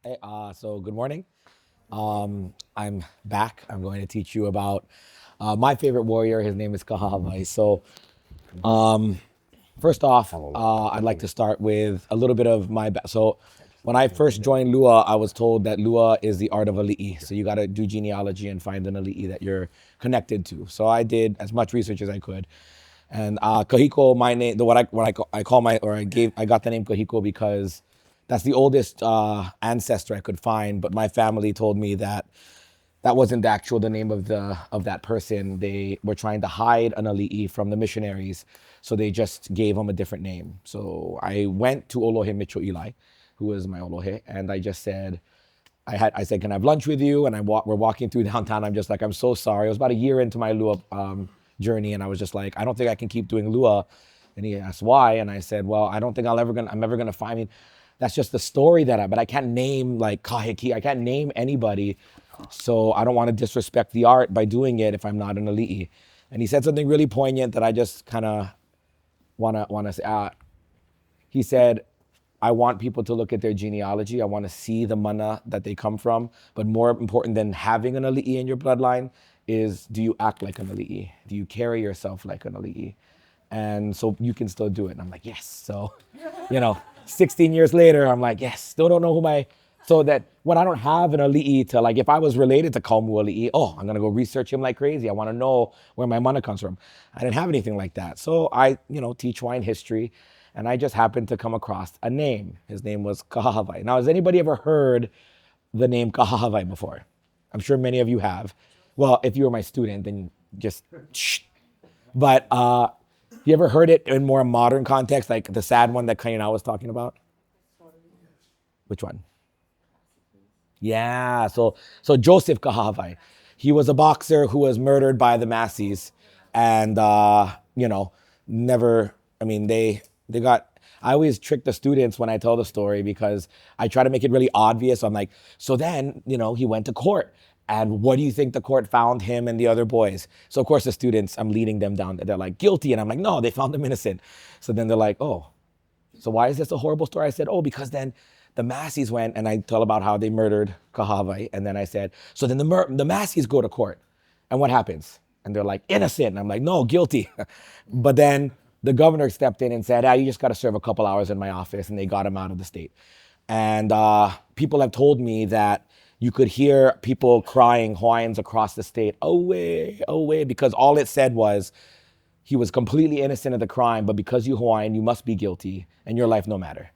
So good morning. I'm back. I'm going to teach you about my favorite warrior. His name is Kahahawai. So first off, I'd like to start with a little bit of so when I first joined Lua, I was told that Lua is the art of ali'i. So you got to do genealogy and find an ali'i that you're connected to. So I did as much research as I could. And Kahiko, my name, I call my or I got the name Kahiko because that's the oldest ancestor I could find. But my family told me that that wasn't the name of that person. They were trying to hide an ali'i from the missionaries, so they just gave him a different name. So I went to Olohe Micho Eli, who was my Olohe, and I just said, I said, can I have lunch with you? And we're walking through downtown. I'm just like, I'm so sorry. It was about a year into my Lua journey, and I was just like, I don't think I can keep doing Lua. And he asked why, and I said, well, I don't think I'm ever gonna find. I mean, that's just the story but I can't name like Kahiki. I can't name anybody, so I don't want to disrespect the art by doing it if I'm not an ali'i. And he said something really poignant that I just kind of wanna say. He said, I want people to look at their genealogy. I want to see the mana that they come from. But more important than having an ali'i in your bloodline is, do you act like an ali'i? Do you carry yourself like an ali'i? And so you can still do it. And I'm like, yes. So, 16 years later, I'm like, yes, still don't know so that when I don't have an ali'i to, like, if I was related to Kaumu ali'i, I'm going to go research him like crazy. I want to know where my mana comes from. I didn't have anything like that. So I, teach wine history, and I just happened to come across a name. His name was Kahahawai. Now, has anybody ever heard the name Kahahawai before? I'm sure many of you have. Well, if you were my student, then just shh. But you ever heard it in more modern context, like the sad one that Kaina was talking about? Which one? Yeah, so Joseph Kahahawai, he was a boxer who was murdered by the Massis, and never. I mean, they got. I always trick the students when I tell the story because I try to make it really obvious. I'm like, so then he went to court, and what do you think the court found him and the other boys? So of course the students, I'm leading them down. They're like guilty, and I'm like, no, they found him innocent. So then they're like, oh, so why is this a horrible story? I said, oh, because then the Massis went, and I tell about how they murdered Kahawai. And then I said, so then the Massis go to court. And what happens? And they're like, innocent. And I'm like, no, guilty. But then the governor stepped in and said, you just got to serve a couple hours in my office. And they got him out of the state. And people have told me that you could hear people crying, Hawaiians across the state, away, away, because all it said was, he was completely innocent of the crime, but because you're Hawaiian, you must be guilty, and your life no matter.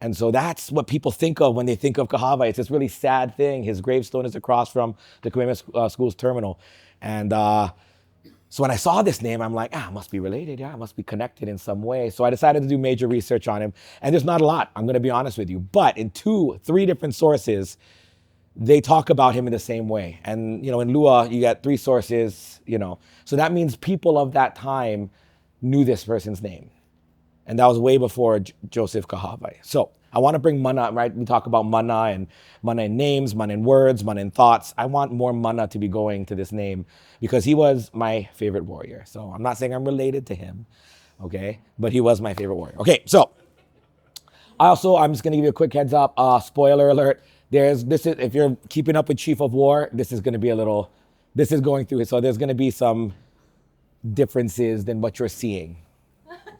And so that's what people think of when they think of Kahava. It's this really sad thing. His gravestone is across from the Kamehameha School's terminal. And so when I saw this name, I'm like, it must be related. Yeah, it must be connected in some way. So I decided to do major research on him. And there's not a lot, I'm going to be honest with you. But in 3 different sources, they talk about him in the same way. And, in Lua, you got 3 sources. So that means people of that time knew this person's name. And that was way before Joseph Kahawai. So I want to bring mana, right? We talk about mana in names, mana in words, mana in thoughts. I want more mana to be going to this name because he was my favorite warrior. So I'm not saying I'm related to him, okay? But he was my favorite warrior. Okay, so I'm just going to give you a quick heads up. Spoiler alert. If you're keeping up with Chief of War, this is going through it. So there's going to be some differences than what you're seeing.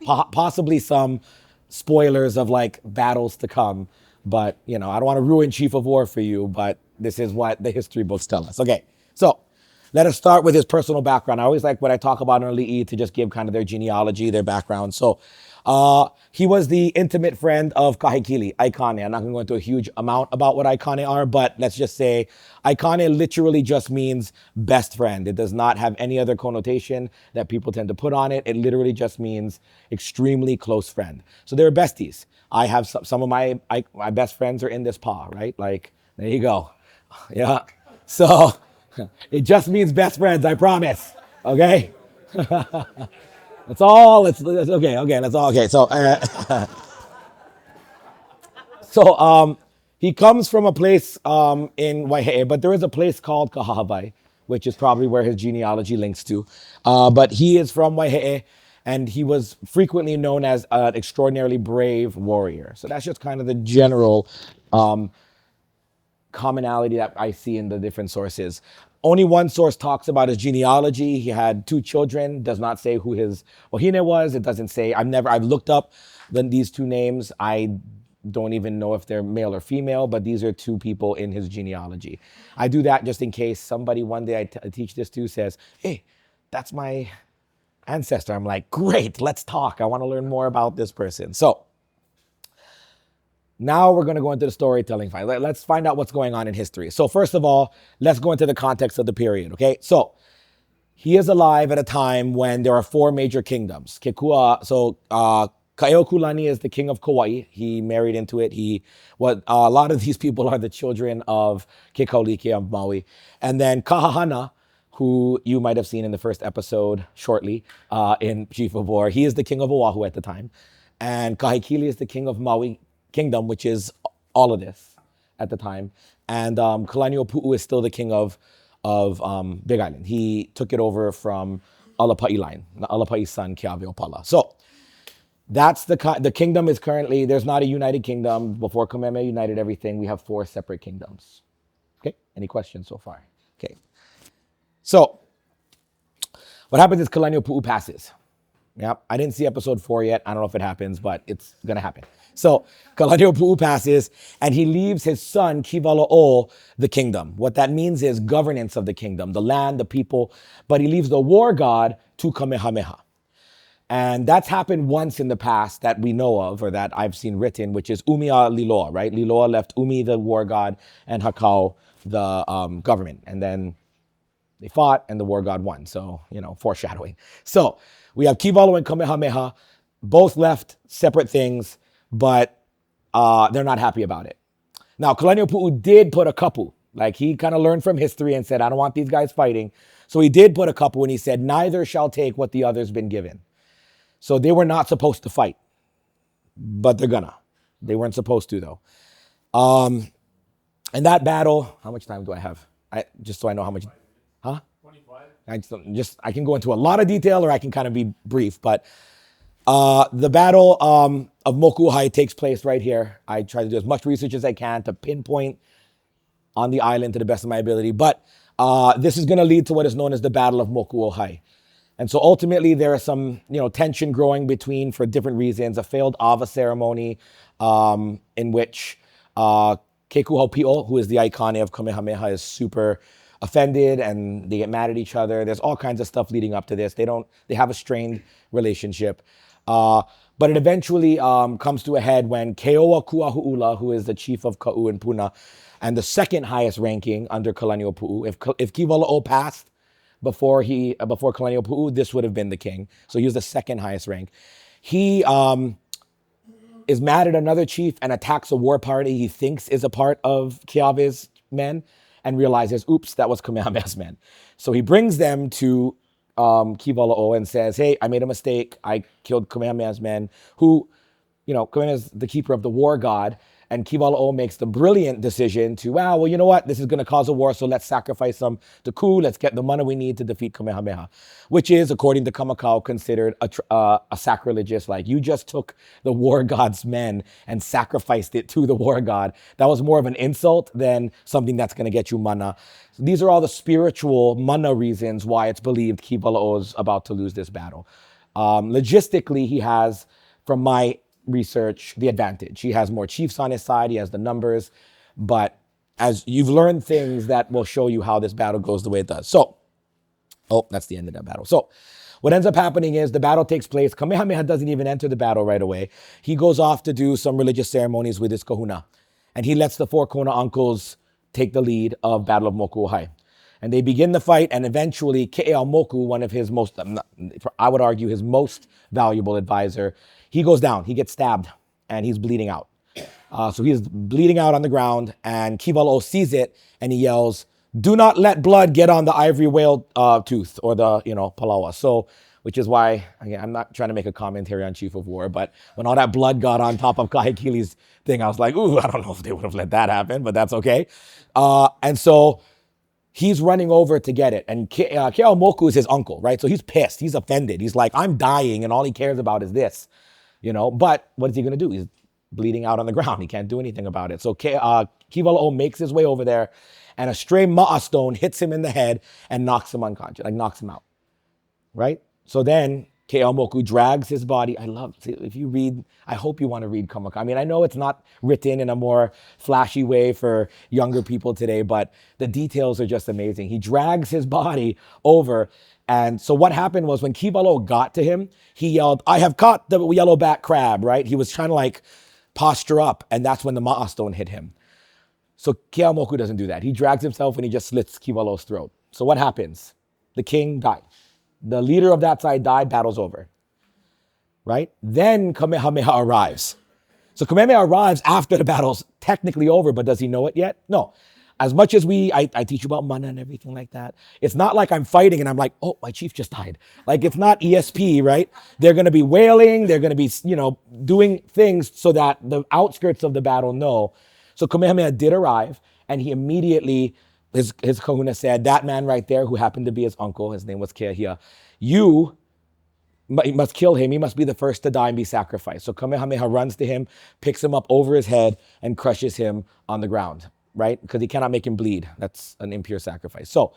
Possibly some spoilers of like battles to come. But, I don't want to ruin Chief of War for you, but this is what the history books tell us. Okay, so let us start with his personal background. I always like when I talk about an ali'i to just give kind of their genealogy, their background. So he was the intimate friend of Kahekili, Aikane. I'm not going to go into a huge amount about what Aikane are, but let's just say Aikane literally just means best friend. It does not have any other connotation that people tend to put on it. It literally just means extremely close friend. So they were besties. I have some of my best friends are in this paw, right? Like, there you go. Yeah. So it just means best friends, I promise. Okay? That's all. It's okay. Okay, that's all. Okay, so he comes from a place in Waihe'e, but there is a place called Kahahawai, which is probably where his genealogy links to. But he is from Waihe'e, and he was frequently known as an extraordinarily brave warrior. So that's just kind of the general commonality that I see in the different sources. Only one source talks about his genealogy. He had 2 children, does not say who his wahine was. It doesn't say, I've looked up these 2 names. I don't even know if they're male or female, but these are 2 people in his genealogy. I do that just in case somebody one day I teach this to says, hey, that's my ancestor. I'm like, great, let's talk. I want to learn more about this person. So now we're going to go into the storytelling. Let's find out what's going on in history. So first of all, let's go into the context of the period, okay? So he is alive at a time when there are 4 major kingdoms. Kaeokulani is the king of Kauai. He married into it. A lot of these people are the children of Kekaulike of Maui. And then Kahahana, who you might have seen in the first episode shortly in Chief of War. He is the king of Oahu at the time. And Kahikili is the king of Maui Kingdom, which is all of this at the time. And Kalaniʻopuʻu is still the king of Big Island. He took it over from Alapaʻi line, Alapaʻi's son, Keaweopala. So that's the kingdom is currently, there's not a united kingdom. Before Kamehameha united everything, we have 4 separate kingdoms. Okay, any questions so far? Okay. So what happens is Kalaniʻopuʻu passes. Yep, I didn't see episode 4 yet. I don't know if it happens, but it's going to happen. So Kalaniʻopuʻu passes, and he leaves his son, Kivalo'o, the kingdom. What that means is governance of the kingdom, the land, the people, but he leaves the war god to Kamehameha. And that's happened once in the past that we know of, or that I've seen written, which is Umia Liloa, right? Liloa left Umi, the war god, and Hakau, the government. And then they fought, and the war god won. So, foreshadowing. So we have Kivalo and Kamehameha, both left separate things, but they're not happy about it. Now, Kalaniʻopuʻu did put a kapu. Like, he kind of learned from history and said, I don't want these guys fighting. So he did put a kapu, and he said, neither shall take what the other's been given. So they were not supposed to fight, but they're gonna. They weren't supposed to, though. And that battle, how much time do I have? Just so I know how much. Huh? 25. I can go into a lot of detail, or I can kind of be brief, but the battle of Mokuʻahai takes place right here. I try to do as much research as I can to pinpoint on the island to the best of my ability, but this is going to lead to what is known as the Battle of Mokuʻahai. And so ultimately there is some, tension growing between, for different reasons, a failed Ava ceremony in which Kekuhaupio, who is the Aikane of Kamehameha, is super offended and they get mad at each other. There's all kinds of stuff leading up to this. They have a strained relationship. But it eventually comes to a head when Keoa Kuahu'ula, who is the chief of Ka'u and Puna, and the second highest ranking under Kalaniʻopuʻu, if Kivalo'o passed before Kalaniʻopuʻu, this would have been the king. So he was the second highest rank. He is mad at another chief and attacks a war party he thinks is a part of Keawe's men, and realizes, oops, that was Kamehameha's men. So he brings them to Kivalo'o and says, hey, I made a mistake. I killed Kamehameha's men, who, Kamehameha's the keeper of the war god. And Kivalo'o makes the brilliant decision to, well, you know what? This is going to cause a war, so let's sacrifice them to Ku. Let's get the money we need to defeat Kamehameha, which is, according to Kamakau, considered a sacrilegious, like, you just took the war god's men and sacrificed it to the war god. That was more of an insult than something that's going to get you mana. So these are all the spiritual mana reasons why it's believed Kivalo'o is about to lose this battle. Logistically, he has, from my research, the advantage. He has more chiefs on his side. He has the numbers, but as you've learned things that will show you how this battle goes the way it does. So, that's the end of that battle. So what ends up happening is the battle takes place. Kamehameha doesn't even enter the battle right away. He goes off to do some religious ceremonies with his kahuna, and he lets the 4 Kona uncles take the lead of Battle of Mokuʻahai. And they begin the fight, and eventually Ke'eaumoku, one of his most, I would argue, his most valuable advisor, he goes down, he gets stabbed, and he's bleeding out. So he's bleeding out on the ground, and Kivalo'o sees it, and he yells, do not let blood get on the ivory whale tooth, or the, palawa. So, which is why, again, I'm not trying to make a commentary on Chief of War, but when all that blood got on top of Kahikili's thing, I was like, ooh, I don't know if they would have let that happen, but that's okay. And so he's running over to get it. And Ke'eaumoku is his uncle, right? So he's pissed. He's offended. He's like, I'm dying, and all he cares about is this. But what is he going to do? bleeding out on the ground. He can't do anything about it. So Kivalo'o makes his way over there, and a stray ma'a stone hits him in the head and knocks him unconscious, like knocks him out, right? So then Ke'aumoku drags his body. I love, if you read, I hope you want to read Kamaka. I mean, I know it's not written in a more flashy way for younger people today, but the details are just amazing. He drags his body over. And so what happened was when Kivalo got to him, he yelled, "I have caught the yellowback crab," right? He was trying to like posture up, and that's when the ma'a stone hit him. So Ke'aumoku doesn't do that. He drags himself and he just slits Kivalo's throat. So what happens? The king died. The leader of that side died, battle's over, right? Then Kamehameha arrives. So Kamehameha arrives after the battle's technically over, but does he know it yet? No. As much as I teach you about mana and everything like that, it's not like I'm fighting and I'm like, oh, my chief just died. Like, it's not ESP, right? They're going to be wailing. They're going to be, doing things so that the outskirts of the battle know. So Kamehameha did arrive, and he immediately, his kahuna said, that man right there who happened to be his uncle, his name was Keahia, you must kill him. He must be the first to die and be sacrificed. So Kamehameha runs to him, picks him up over his head, and crushes him on the ground, right? Because he cannot make him bleed. That's an impure sacrifice. So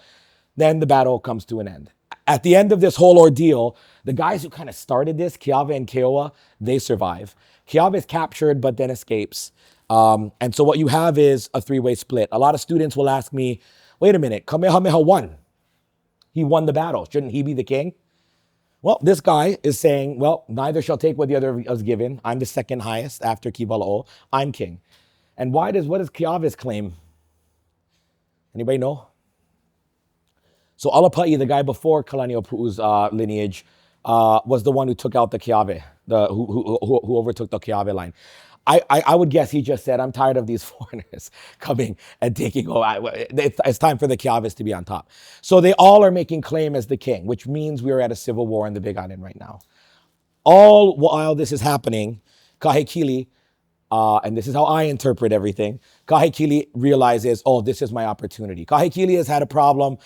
then the battle comes to an end. At the end of this whole ordeal, the guys who kind of started this, Keawe and Keoa, they survive. Keawe is captured, but then escapes. And so what you have is a three-way split. A lot of students will ask me, wait a minute, Kamehameha won. He won the battle. Shouldn't he be the king? Well, this guy is saying, well, neither shall take what the other is given. I'm the second highest after Kivalo'o. I'm king. And what is Keawe's claim? Anybody know? So Alapa'i, the guy before Kalani'opu'u's lineage, was the one who took out the Keawe, who overtook the Keawe line. I would guess he just said, I'm tired of these foreigners coming and taking over. It's time for the Keawes to be on top. So they all are making claim as the king, which means we're at a civil war in the Big Island right now. All while this is happening, Kahekili, and this is how I interpret everything, Kahekili realizes, oh, this is my opportunity. Kahekili has had a problem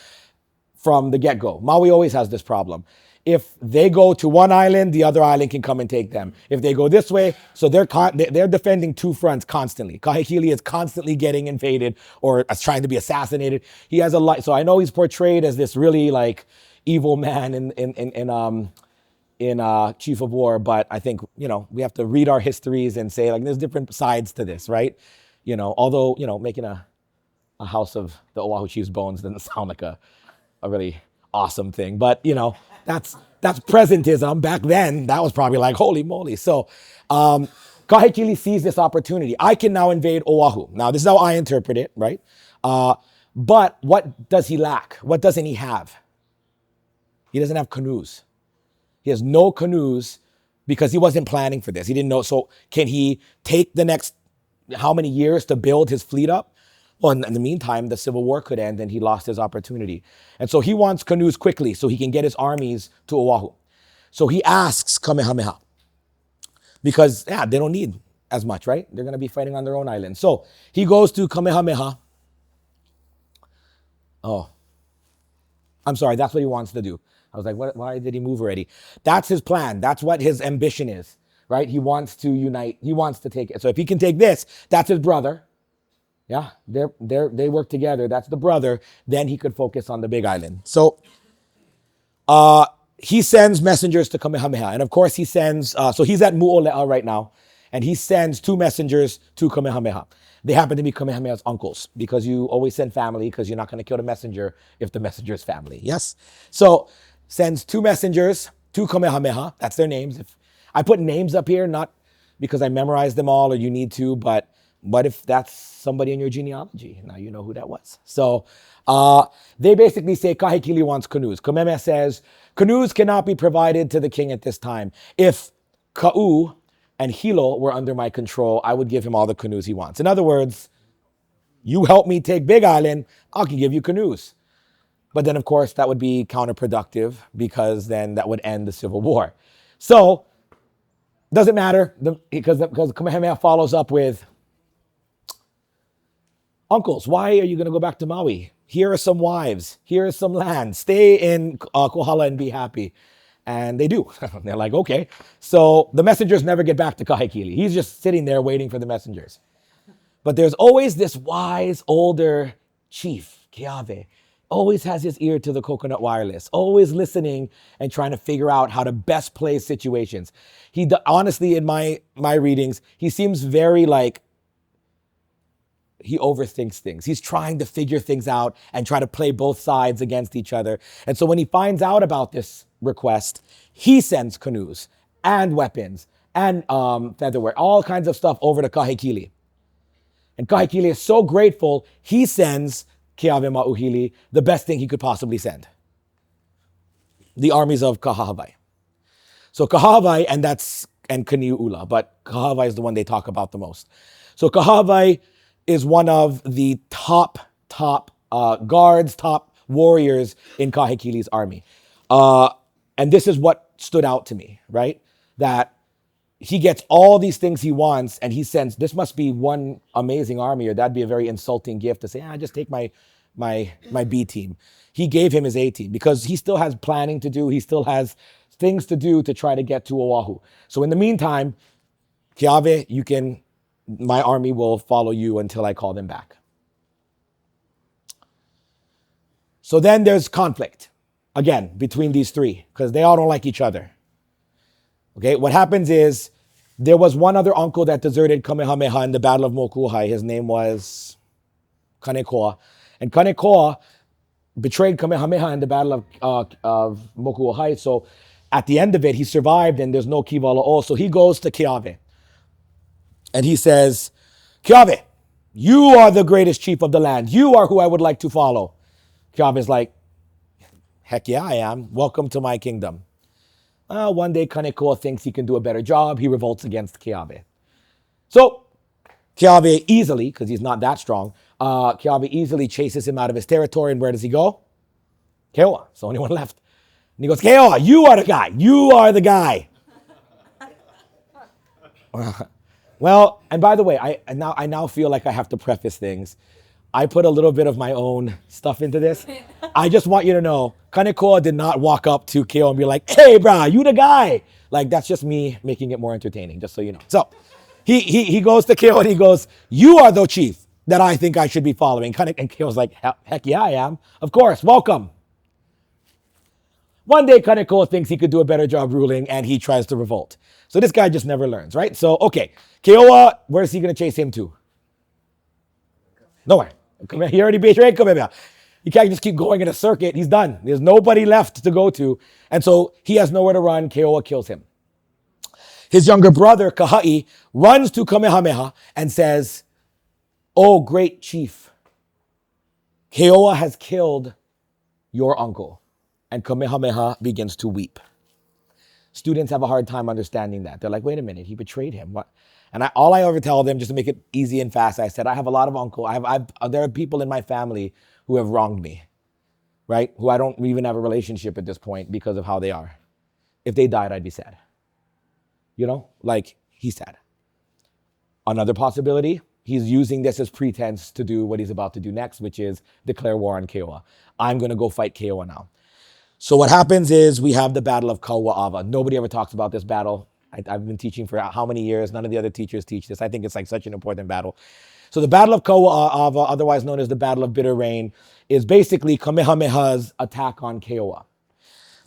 from the get-go. Maui always has this problem. If they go to one island, the other island can come and take them. If they go this way, so they're defending two fronts constantly. Kahekili is constantly getting invaded or trying to be assassinated. He has a light, so I know he's portrayed as this really like evil man in Chief of War, but I think we have to read our histories and say like there's different sides to this, right? Although making a house of the Oahu Chief's bones doesn't sound like a really awesome thing, but that's presentism. Back then, that was probably like, holy moly. So Kahekili sees this opportunity. I can now invade Oahu. Now, this is how I interpret it, right? But what does he lack? What doesn't he have? He doesn't have canoes. He has no canoes because he wasn't planning for this. He didn't know. So can he take the next how many years to build his fleet up? Well, in the meantime, the Civil War could end and he lost his opportunity. And so he wants canoes quickly so he can get his armies to Oahu. So he asks Kamehameha because, they don't need as much, right? They're going to be fighting on their own island. So he goes to Kamehameha. Oh, I'm sorry. That's what he wants to do. I was like, why did he move already? That's his plan. That's what his ambition is, right? He wants to unite. He wants to take it. So if he can take this, that's his brother. Yeah, they work together. That's the brother. Then he could focus on the Big Island. So he sends messengers to Kamehameha. And of course he sends, so he's at Mu'ole'a right now. And he sends two messengers to Kamehameha. They happen to be Kamehameha's uncles because you always send family because you're not going to kill the messenger if the messenger is family. Yes? So sends two messengers to Kamehameha. That's their names. If I put names up here, not because I memorized them all or you need to, but what if that's somebody in your genealogy? Now you know who that was. So they basically say Kahekili wants canoes. Kamehameha says, canoes cannot be provided to the king at this time. If Ka'u and Hilo were under my control, I would give him all the canoes he wants. In other words, you help me take Big Island, I can give you canoes. But then, of course, that would be counterproductive because then that would end the Civil War. So, doesn't matter because Kamehameha follows up with, uncles, why are you going to go back to Maui? Here are some wives. Here is some land. Stay in Kohala and be happy. And they do. They're like, okay. So the messengers never get back to Kahekili. He's just sitting there waiting for the messengers. But there's always this wise older chief, Keawe, always has his ear to the coconut wireless, always listening and trying to figure out how to best play situations. Honestly, in my readings, he seems very like he overthinks things. He's trying to figure things out and try to play both sides against each other. And so when he finds out about this request, he sends canoes and weapons and featherware, all kinds of stuff over to Kahekili. And Kahekili is so grateful, he sends Keawe Mauhili the best thing he could possibly send. The armies of Kahahawai. So Kahahawai, and Kaniu'ula, but Kahahawai is the one they talk about the most. So Kahahawai is one of the top guards, top warriors in Kahekili's army. And this is what stood out to me, right? That he gets all these things he wants, and he sends, this must be one amazing army, or that'd be a very insulting gift to say, just take my B team. He gave him his A team because he still has planning to do. He still has things to do to try to get to Oahu. So in the meantime, Keawe, my army will follow you until I call them back. So then there's conflict, again, between these three, because they all don't like each other. Okay, what happens is, there was one other uncle that deserted Kamehameha in the Battle of Mokuhai. His name was Kanekoa. And Kanekoa betrayed Kamehameha in the Battle of Mokuhai. So at the end of it, he survived and there's no Kivala'o. So he goes to Keawe. And he says, Keawe, you are the greatest chief of the land. You are who I would like to follow. Keawe's like, heck yeah, I am. Welcome to my kingdom. One day, Kanekoa thinks he can do a better job. He revolts against Keawe. So Keawe easily, because he's not that strong, Keawe easily chases him out of his territory. And where does he go? Keoa. It's the only one left. And he goes, Keoa, you are the guy. You are the guy. Well, and by the way, I now feel like I have to preface things. I put a little bit of my own stuff into this. I just want you to know, Kanekoa did not walk up to Keoa and be like, hey, brah, you the guy. Like, that's just me making it more entertaining, just so you know. So he goes to Keoa and he goes, you are the chief that I think I should be following. And Keoa's like, heck yeah, I am. Of course, welcome. One day, Kanekoa thinks he could do a better job ruling and he tries to revolt. So this guy just never learns, right? So, okay, Keoa, where's he going to chase him to? Nowhere. He already betrayed Kamehameha. You can't just keep going in a circuit. He's done. There's nobody left to go to. And so he has nowhere to run. Keoa kills him. His younger brother, Kahai, runs to Kamehameha and says, oh, great chief, Keoa has killed your uncle. And Kamehameha begins to weep. Students have a hard time understanding that. They're like, wait a minute, he betrayed him. What? And all I ever tell them, just to make it easy and fast, I said, I have a lot of uncles. There are people in my family who have wronged me, right? Who I don't even have a relationship at this point because of how they are. If they died, I'd be sad. You know, like he's sad. Another possibility, he's using this as pretense to do what he's about to do next, which is declare war on Keoa. I'm going to go fight Keoa now. So what happens is we have the Battle of Kaua'ava. Nobody ever talks about this battle. I've been teaching for how many years? None of the other teachers teach this. I think it's like such an important battle. So the Battle of Kaua'ava, otherwise known as the Battle of Bitter Rain, is basically Kamehameha's attack on Keoa.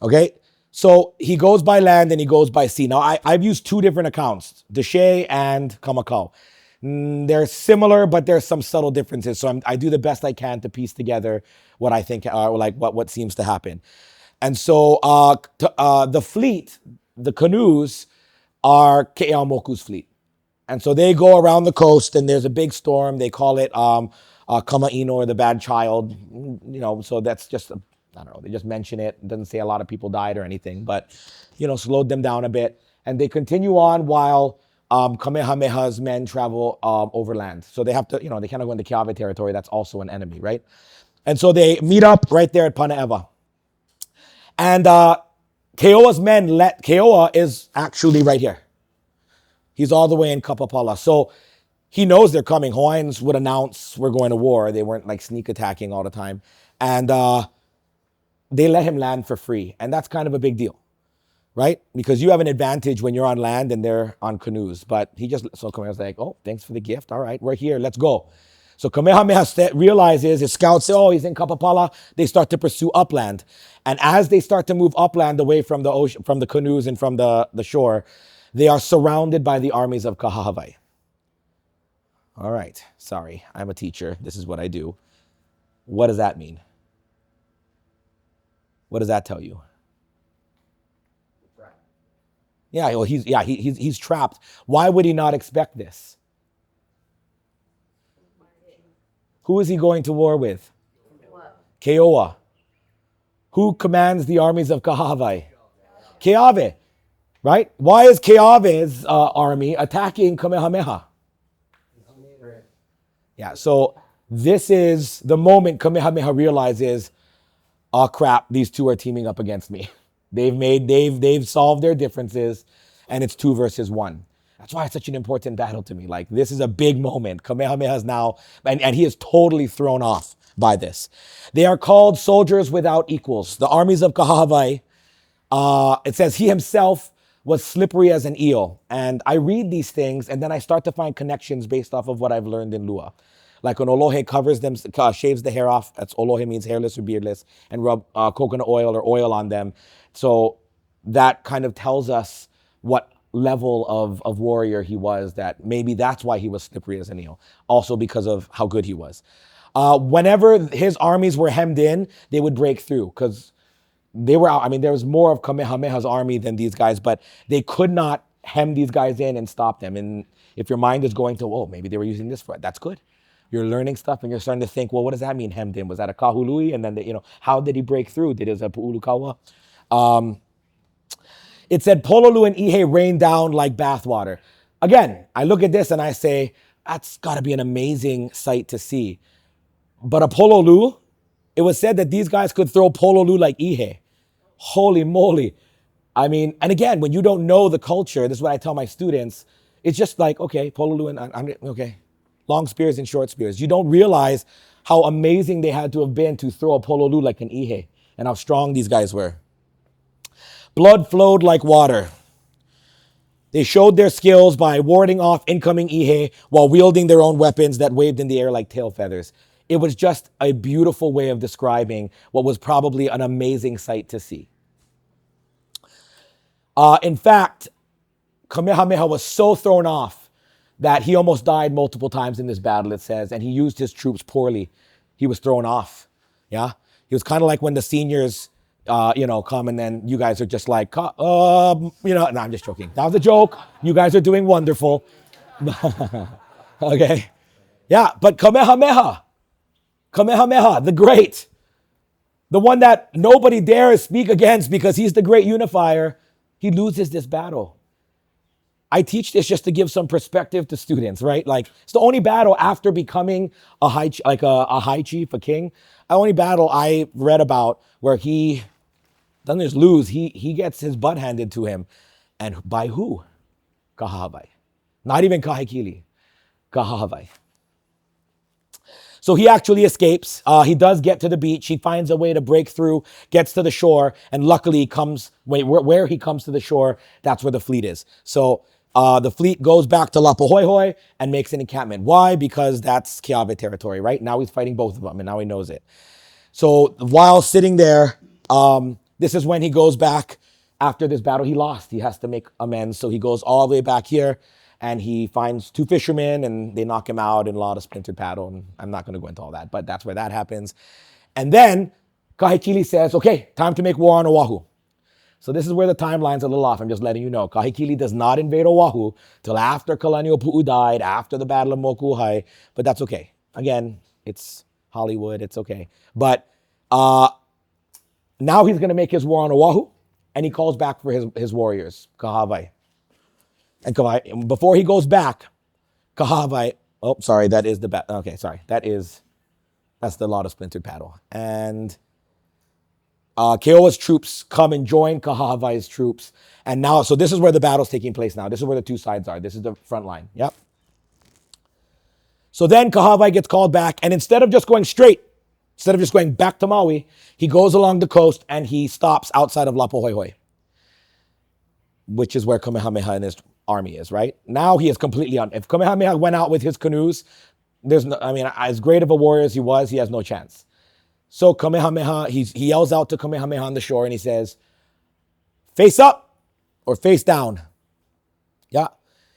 Okay? So he goes by land and he goes by sea. Now, I've used two different accounts, Deshe and Kamakau. They're similar, but there's some subtle differences. So I do the best I can to piece together what I think are like what seems to happen. And so the fleet, the canoes, are Ke'eaumoku's fleet. And so they go around the coast and there's a big storm. They call it Kama'ino, or the bad child. You know, so that's just, I don't know, they just mention it. It doesn't say a lot of people died or anything, but, you know, slowed them down a bit. And they continue on while Kamehameha's men travel overland. So they have to, you know, they kind of go into Keawe territory. That's also an enemy, right? And so they meet up right there at Panaeva. And Keoa's men Keoa is actually right here. He's all the way in Kapapala. So he knows they're coming. Hawaiians would announce we're going to war. They weren't like sneak attacking all the time. And they let him land for free. And that's kind of a big deal. right? Because you have an advantage when you're on land and they're on canoes. But so Kamehameha's like, oh, thanks for the gift. All right, we're here. Let's go. So Kamehameha realizes, his scouts say, oh, he's in Kapapala. They start to pursue upland. And as they start to move upland away from the ocean, from the canoes and from the shore, they are surrounded by the armies of Kahahawai. All right, sorry, I'm a teacher. This is what I do. What does that mean? What does that tell you? Yeah, well, he's trapped. Why would he not expect this? Who is he going to war with? Keoa. Who commands the armies of Kahahawai? Keawe, right? Why is Keawe's army attacking Kamehameha? Yeah, so this is the moment Kamehameha realizes, oh crap, these two are teaming up against me. They've solved their differences, and it's 2 versus 1. That's why it's such an important battle to me. Like, this is a big moment. Kamehameha is now, and he is totally thrown off by this. They are called soldiers without equals. The armies of Kahahawai, it says he himself was slippery as an eel. And I read these things, and then I start to find connections based off of what I've learned in Lua. Like when Olohe covers them, shaves the hair off, that's Olohe means hairless or beardless, and rub coconut oil or oil on them. So that kind of tells us what level of warrior he was, that maybe that's why he was slippery as an eel. Also because of how good he was. Whenever his armies were hemmed in, they would break through because they were out. I mean, there was more of Kamehameha's army than these guys, but they could not hem these guys in and stop them. And if your mind is going to, oh, maybe they were using this for it, that's good. You're learning stuff and you're starting to think, well, what does that mean, hemmed in? Was that a kahului? And then, how did he break through? Did it was a pu'ulukawa? It said, Pololu and Ihe rained down like bathwater. Again, I look at this and I say, that's got to be an amazing sight to see. But a pololu, it was said that these guys could throw pololu like Ihe. Holy moly. I mean, and again, when you don't know the culture, this is what I tell my students, it's just like, okay, pololu and, okay, long spears and short spears. You don't realize how amazing they had to have been to throw a pololu like an Ihe and how strong these guys were. Blood flowed like water. They showed their skills by warding off incoming Ihe while wielding their own weapons that waved in the air like tail feathers. It was just a beautiful way of describing what was probably an amazing sight to see. In fact, Kamehameha was so thrown off that he almost died multiple times in this battle, it says, and he used his troops poorly. He was thrown off. Yeah? He was kind of like when the seniors, come and then you guys are just like, no, I'm just joking. That was a joke. You guys are doing wonderful. Okay. Yeah, but Kamehameha, the great, the one that nobody dares speak against because he's the great unifier, he loses this battle. I teach this just to give some perspective to students, right? Like, it's the only battle after becoming a high chief, a king. The only battle I read about where he doesn't just lose, he gets his butt handed to him. And by who? Kahahawai. Not even Kahikili. Kahahawai. So he actually escapes. He does get to the beach. He finds a way to break through, gets to the shore, and luckily where he comes to the shore, that's where the fleet is. So the fleet goes back to Lapahoihoi and makes an encampment. Why? Because that's Keawe territory, right? Now he's fighting both of them, and now he knows it. So while sitting there, this is when he goes back. After this battle he lost, he has to make amends. So he goes all the way back here, and he finds 2 fishermen, and they knock him out in a lot of splintered paddle. And I'm not going to go into all that, but that's where that happens. And then Kahikili says, okay, time to make war on Oahu. So this is where the timeline's a little off. I'm just letting you know. Kahikili does not invade Oahu till after Kalaniʻopuʻu died, after the Battle of Mokuʻuhai, but that's okay. Again, it's Hollywood, it's okay. But now he's going to make his war on Oahu, and he calls back for his warriors, Kahahawai. And before he goes back, Kahahawai, that is that's the lot of splintered paddle. And Keoa's troops come and join Kahahawai's troops. And now, so this is where the battle's taking place now. This is where the 2 sides are. This is the front line. Yep. So then Kahahawai gets called back, and instead of just going back to Maui, he goes along the coast and he stops outside of Lapahoihoi. which is where Kamehameha and his army is, right? Now he is completely on. If Kamehameha went out with his canoes, there's no, I mean, as great of a warrior as he was, he has no chance. So Kamehameha, he yells out to Kamehameha on the shore and he says, face up or face down. Yeah.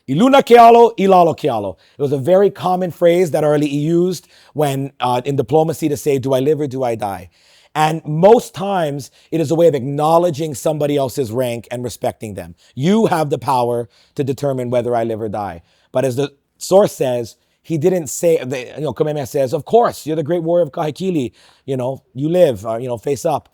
Iluna kealo, ilalo kealo. It was a very common phrase that Arali'i used when in diplomacy to say, do I live or do I die? And most times it is a way of acknowledging somebody else's rank and respecting them. You have the power to determine whether I live or die. But as the source says, he didn't say, Kamehameha says, of course, you're the great warrior of Kahikili. You live, face up.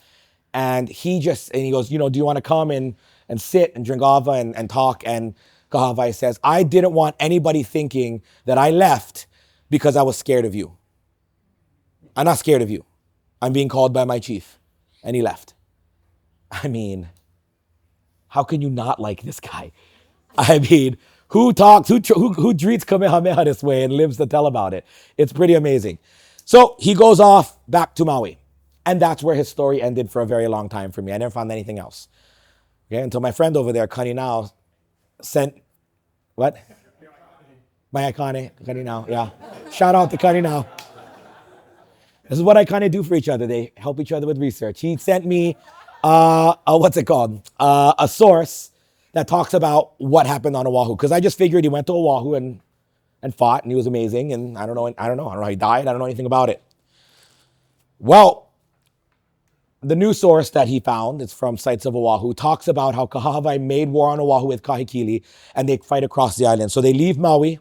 And he goes, do you want to come and sit and drink ava and talk? And Kahahawai says, I didn't want anybody thinking that I left because I was scared of you. I'm not scared of you. I'm being called by my chief. And he left. I mean, how can you not like this guy? I mean, who treats Kamehameha this way and lives to tell about it? It's pretty amazing. So he goes off back to Maui. And that's where his story ended for a very long time for me. I never found anything else. Okay, until my friend over there, Kaninao, sent, what? Mayakane, Kaninao, yeah. Shout out to Kaninao. This is what I kind of do for each other. They help each other with research. He sent me, a source that talks about what happened on Oahu. Because I just figured he went to Oahu and fought, and he was amazing. And I don't know how he died. I don't know anything about it. Well, the new source that he found, it's from Sites of Oahu, talks about how Kahahawai made war on Oahu with Kahikili, and they fight across the island. So they leave Maui.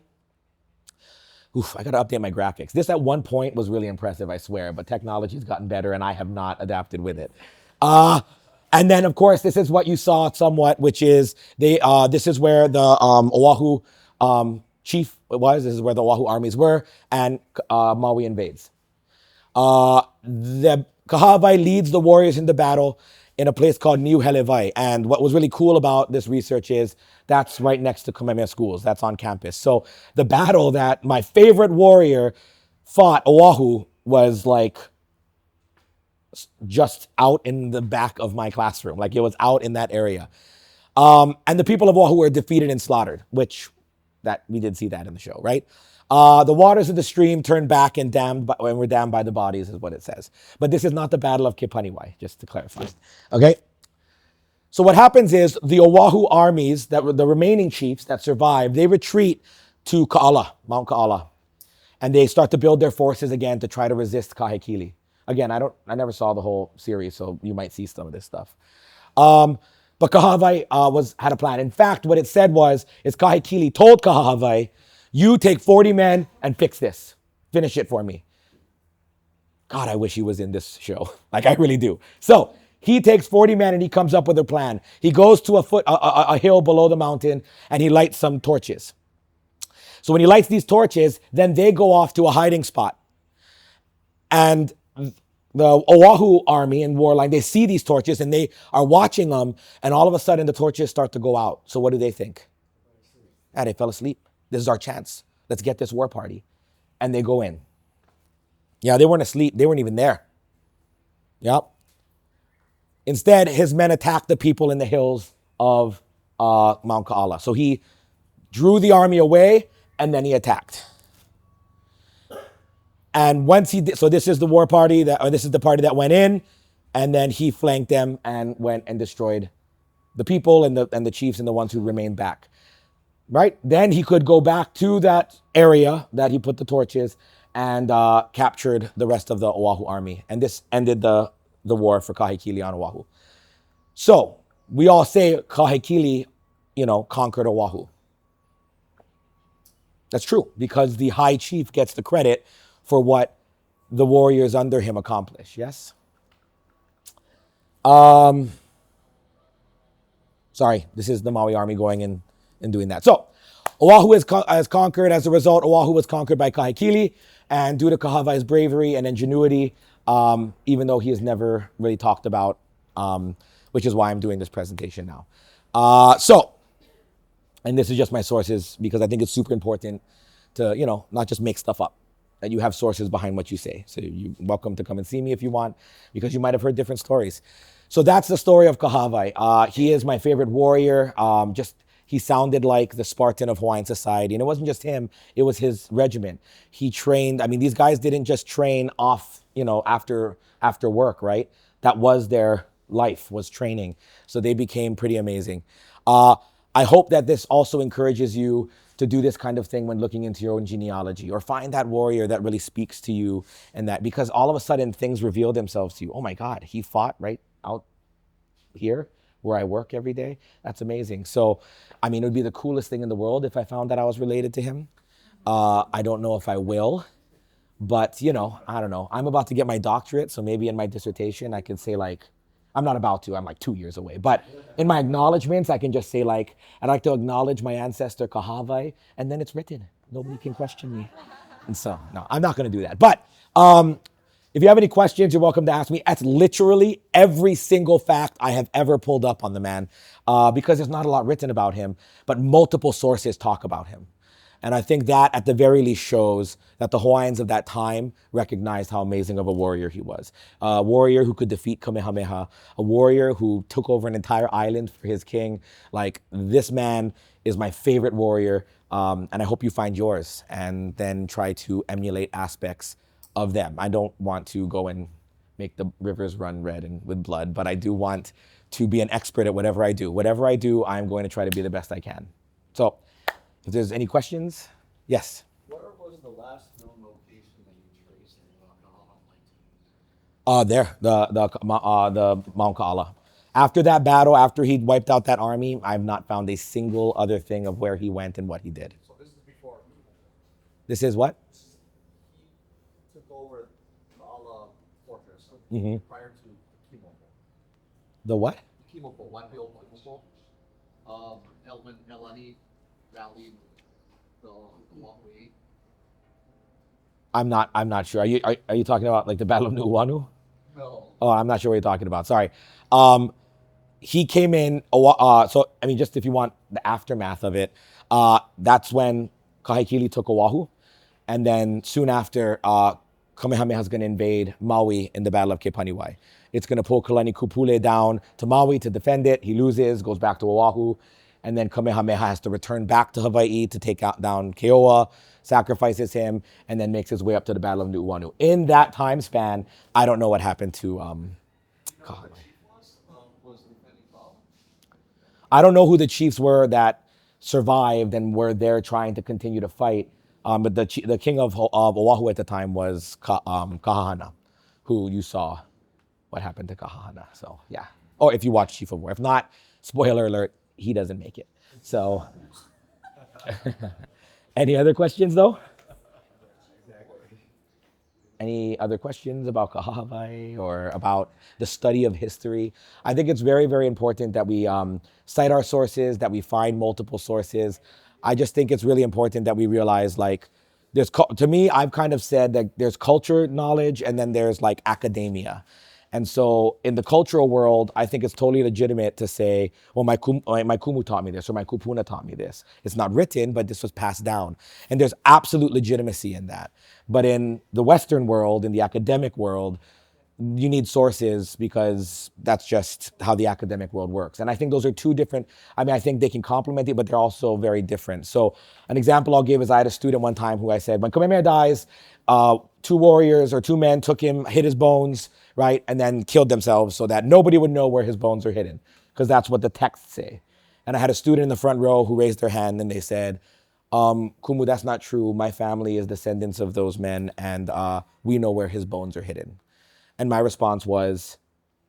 Oof, I got to update my graphics. This at one point was really impressive, I swear, but technology's gotten better and I have not adapted with it. And then, of course, this is what you saw somewhat, which is this is where the Oahu chief was. This is where the Oahu armies were, and Maui invades. The Kahahawai leads the warriors into battle in a place called Niu Helewai. And what was really cool about this research is that's right next to Kamehameha schools. That's on campus. So the battle that my favorite warrior fought, Oahu, was like just out in the back of my classroom. Like it was out in that area. And the people of Oahu were defeated and slaughtered, which that we did see that in the show, right? The waters of the stream turned back and were dammed by the bodies, is what it says. But this is not the Battle of Kipaniwai, just to clarify. Okay? So what happens is the Oahu armies, that were the remaining chiefs that survived, they retreat to Ka'ala, Mount Ka'ala. And they start to build their forces again to try to resist Kahekili. Again, I never saw the whole series, so you might see some of this stuff. But Kahahawai had a plan. In fact, what it said is Kahekili told Kahahawai, you take 40 men and fix this. Finish it for me. God, I wish he was in this show. Like, I really do. So he takes 40 men and he comes up with a plan. He goes to a hill below the mountain and he lights some torches. So when he lights these torches, then they go off to a hiding spot. And the Oahu army and warline, they see these torches and they are watching them. And all of a sudden the torches start to go out. So what do they think? Ah, they fell asleep. This is our chance. Let's get this war party. And they go in. Yeah, they weren't asleep. They weren't even there. Yep. Instead, his men attacked the people in the hills of Mount Ka'ala. So he drew the army away and then he attacked. And once he did, so this is the war party this is the party that went in, and then he flanked them and went and destroyed the people and the chiefs and the ones who remained back. Right? Then he could go back to that area that he put the torches and captured the rest of the Oahu army. And this ended the war for Kahekili on Oahu. So we all say Kahekili, conquered Oahu. That's true, because the high chief gets the credit for what the warriors under him accomplished. Yes? Sorry, this is the Maui army going in and doing that. So Oahu is conquered. As a result, Oahu was conquered by Kahekili, and due to Kahahawai's bravery and ingenuity, even though he is never really talked about, which is why I'm doing this presentation now. And this is just my sources because I think it's super important to, not just make stuff up, that you have sources behind what you say. So you're welcome to come and see me if you want, because you might have heard different stories. So that's the story of Kahawai. He is my favorite warrior. Just he sounded like the Spartan of Hawaiian society, and it wasn't just him; it was his regiment. He trained. I mean, these guys didn't just train off, after work, right? That was their life, was training. So they became pretty amazing. Uh, I hope that this also encourages you to do this kind of thing when looking into your own genealogy, or find that warrior that really speaks to you, and that because all of a sudden things reveal themselves to you. Oh my God, he fought right out here where I work every day. That's amazing. So, I mean, it would be the coolest thing in the world if I found that I was related to him. I don't know if I will, but I don't know. I'm about to get my doctorate, so maybe in my dissertation I could say like, I'm not about to. I'm like 2 years away. But in my acknowledgments, I can just say like, I'd like to acknowledge my ancestor Kahawai, and then it's written. Nobody can question me. And so, no, I'm not going to do that. But if you have any questions, you're welcome to ask me. That's literally every single fact I have ever pulled up on the man, because there's not a lot written about him, but multiple sources talk about him. And I think that at the very least shows that the Hawaiians of that time recognized how amazing of a warrior he was. A warrior who could defeat Kamehameha, a warrior who took over an entire island for his king. Like, this man is my favorite warrior, and I hope you find yours and then try to emulate aspects of them. I don't want to go and make the rivers run red and with blood, but I do want to be an expert at whatever I do. Whatever I do, I'm going to try to be the best I can. So, if there's any questions, yes. Where was the last known location that you traced in Kahahawai? There, the Mount Kaala. After that battle, after he wiped out that army, I've not found a single other thing of where he went and what he did. So this is before This is what? he took over Kaala Fortress prior to Kimopo. The what? Kimopo, Waipio Kimopo. Elani rallied the Oahu. I'm not sure. Are you talking about like the Battle of Nuuanu? No. Oh, I'm not sure what you're talking about. Sorry. He came in. So I mean, just if you want the aftermath of it, that's when Kahekili took Oahu, and then soon after, Kamehameha is going to invade Maui in the Battle of Kepaniwai. It's going to pull Kalani Kupule down to Maui to defend it. He loses, goes back to Oahu, and then Kamehameha has to return back to Hawaii to take down Keoa, sacrifices him, and then makes his way up to the Battle of Nuuanu. In that time span, I don't know what happened to Kahahawai. Was defending Kaala. I don't know who the chiefs were that survived and were there trying to continue to fight. But the king of Oahu at the time was Kahahana, who you saw what happened to Kahahana. So, yeah. Or if you watch Chief of War. If not, spoiler alert, he doesn't make it. So, any other questions though? Any other questions about Kahahawai or about the study of history? I think it's very, very important that we cite our sources, that we find multiple sources. I just think it's really important that we realize, like, to me, I've kind of said that there's culture knowledge and then there's like academia. And so in the cultural world, I think it's totally legitimate to say, well, my kumu taught me this, or my kupuna taught me this. It's not written, but this was passed down. And there's absolute legitimacy in that. But in the Western world, in the academic world, you need sources because that's just how the academic world works. And I think those are two different, I mean, I think they can complement it, but they're also very different. So an example I'll give is I had a student one time who I said, when Kamehameha dies, two warriors or two men took him, hid his bones, right? And then killed themselves so that nobody would know where his bones are hidden, because that's what the texts say. And I had a student in the front row who raised their hand and they said, Kumu, that's not true. My family is descendants of those men, and we know where his bones are hidden. And my response was,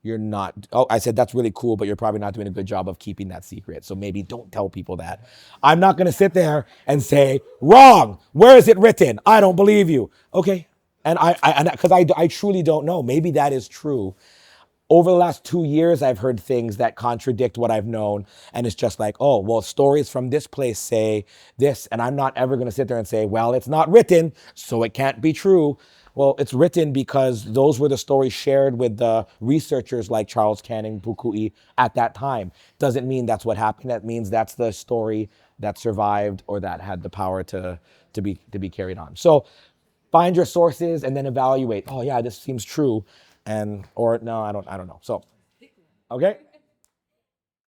you're not, I said, that's really cool, but you're probably not doing a good job of keeping that secret. So maybe don't tell people that. I'm not going to sit there and say, wrong. Where is it written? I don't believe you. Okay. And because I truly don't know. Maybe that is true. Over the last 2 years, I've heard things that contradict what I've known. And it's just like, oh, well, stories from this place say this. And I'm not ever going to sit there and say, well, it's not written, so it can't be true. Well, it's written because those were the stories shared with the researchers like Charles Canning, Pukui at that time. Doesn't mean that's what happened. That means that's the story that survived or that had the power to be carried on. So find your sources and then evaluate. Oh yeah, this seems true, or no, I don't know. So Okay?